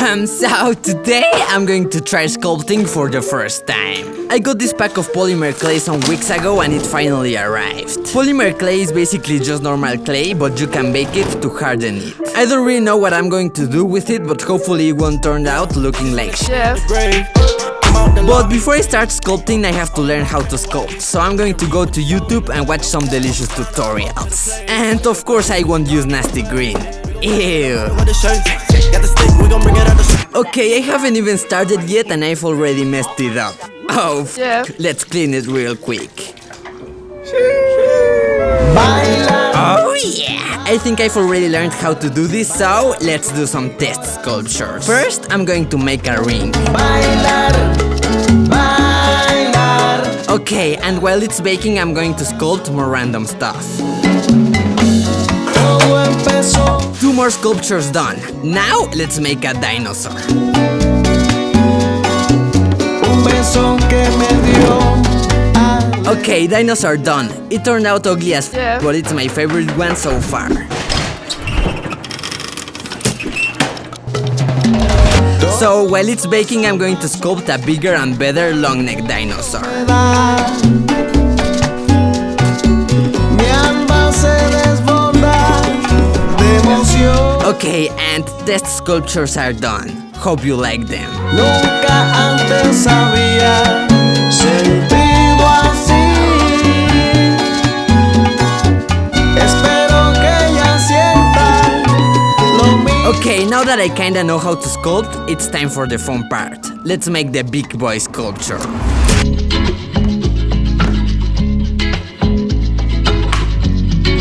So today I'm going to try sculpting for the first time. I got this pack of polymer clay some weeks ago and it finally arrived. Polymer clay is basically just normal clay, but you can bake it to harden it. I don't really know what I'm going to do with it, but hopefully it won't turn out looking like shit. But before I start sculpting, I have to learn how to sculpt, so I'm going to go to YouTube and watch some delicious tutorials. And of course I won't use nasty green. Ew. Okay, I haven't even started yet and I've already messed it up. Oh, let's clean it real quick. Oh yeah! I think I've already learned how to do this, so let's do some test sculptures. First, I'm going to make a ring. Okay, and while it's baking, I'm going to sculpt more random stuff. 2 more sculptures done. Now, let's make a dinosaur. Okay, dinosaur done. It turned out ugly as f, but it's my favorite one so far. So, while it's baking, I'm going to sculpt a bigger and better long-necked dinosaur. Okay, and test sculptures are done. Hope you like them. Okay, now that I kinda know how to sculpt, it's time for the fun part. Let's make the big boy sculpture.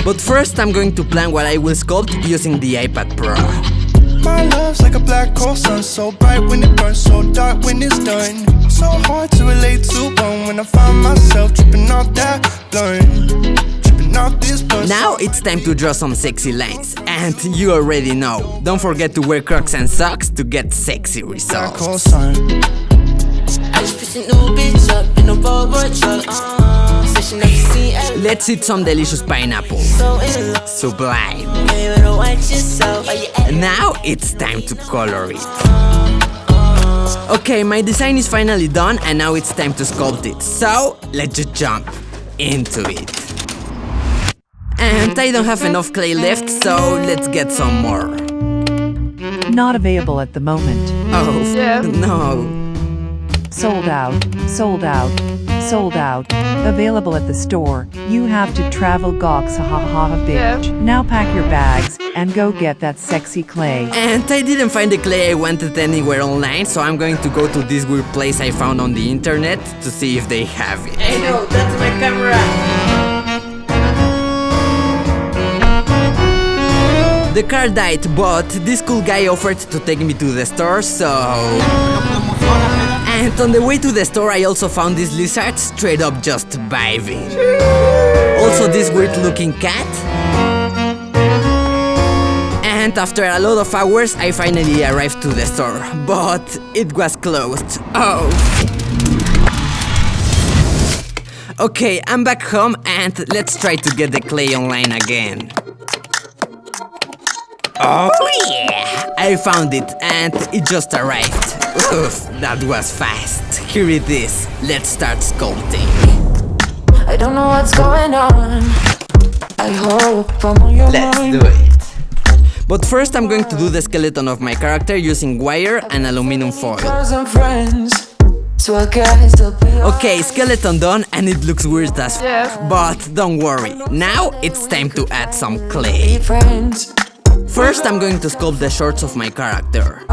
But first I'm going to plan what I will sculpt using the iPad Pro. My love's like a black corazón, so bright when it burns, so dark when it's done. So hard to relate to one when I find myself tripping off that blunt. Now it's time to draw some sexy lines, and you already know. Don't forget to wear Crocs and socks to get sexy results. Let's eat some delicious pineapple. Sublime. Now it's time to color it. Okay, my design is finally done and now it's time to sculpt it. So, let's just jump into it. And I don't have enough clay left, so let's get some more. Not available at the moment. Oh, no. Sold out, sold out, sold out. Available at the store. You have to travel Gawx, ha bitch. Now pack your bags and go get that sexy clay. And I didn't find the clay I wanted anywhere online, so I'm going to go to this weird place I found on the internet to see if they have it. Hey, no, that's my camera! The car died, but this cool guy offered to take me to the store, so... And on the way to the store I also found this lizard straight up just vibing. Also this weird looking cat. And after a lot of hours I finally arrived to the store, but it was closed. Oh. Okay, I'm back home and let's try to get the clay online again. Oh yeah! I found it and it just arrived. Oof, that was fast. Here it is. Let's start sculpting. I don't know what's going on. I hope I'm on your mind. Let's do it. But first I'm going to do the skeleton of my character using wire and aluminum foil. Okay, skeleton done and it looks weird as f, but don't worry. Now it's time to add some clay. First, I'm going to sculpt the shorts of my character.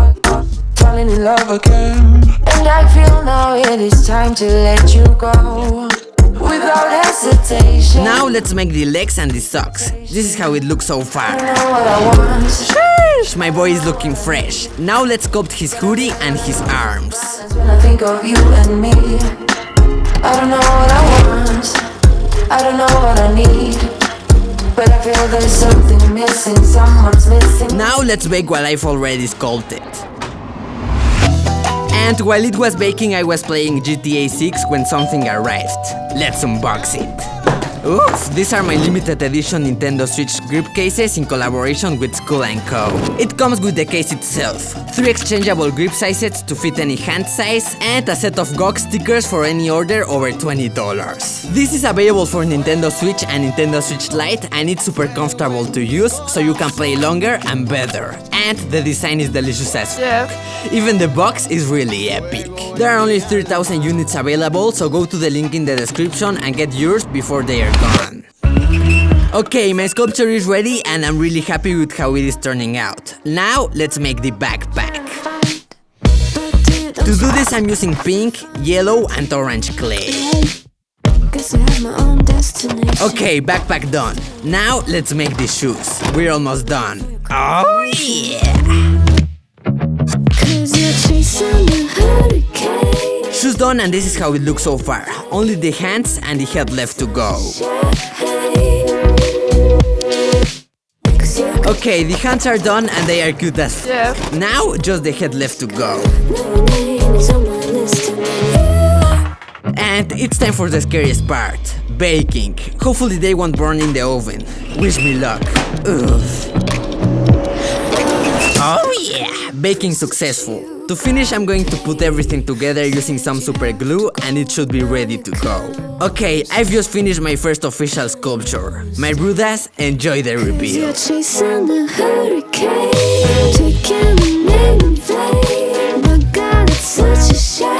Falling in love again. And I feel now it is time to let you go without hesitation. Now let's make the legs and the socks. This is how it looks so far. I know what I want. Sheesh, my boy is looking fresh. Now let's sculpt his hoodie and his arms. When I think of you and me, I don't know what I want. I don't know what I need. But I feel there's something missing, someone's missing. Now let's bake what I've already sculpted. And while it was baking, I was playing GTA 6 when something arrived. Let's unbox it. Oof, these are my limited edition Nintendo Switch grip cases in collaboration with Sooo I. It comes with the case itself, 3 exchangeable grip sizes to fit any hand size, and a set of Gawx stickers for any order over $20. This is available for Nintendo Switch and Nintendo Switch Lite, and it's super comfortable to use, so you can play longer and better. And the design is delicious as fuck. Even the box is really epic. There are only 3,000 units available, so go to the link in the description and get yours before they are gone. Okay, my sculpture is ready and I'm really happy with how it is turning out. Now, let's make the backpack. To do this, I'm using pink, yellow and orange clay. Okay, backpack done. Now, let's make the shoes. We're almost done. Oh yeah! Shoes done, and this is how it looks so far. Only the hands and the head left to go. Okay, the hands are done and they are cute as fuck. Now, just the head left to go. And it's time for the scariest part, baking. Hopefully they won't burn in the oven. Wish me luck. Ugh. Oh yeah, baking successful. To finish, I'm going to put everything together using some super glue and it should be ready to go. Okay, I've just finished my first official sculpture. My brudas, enjoy the reveal. Such a shame.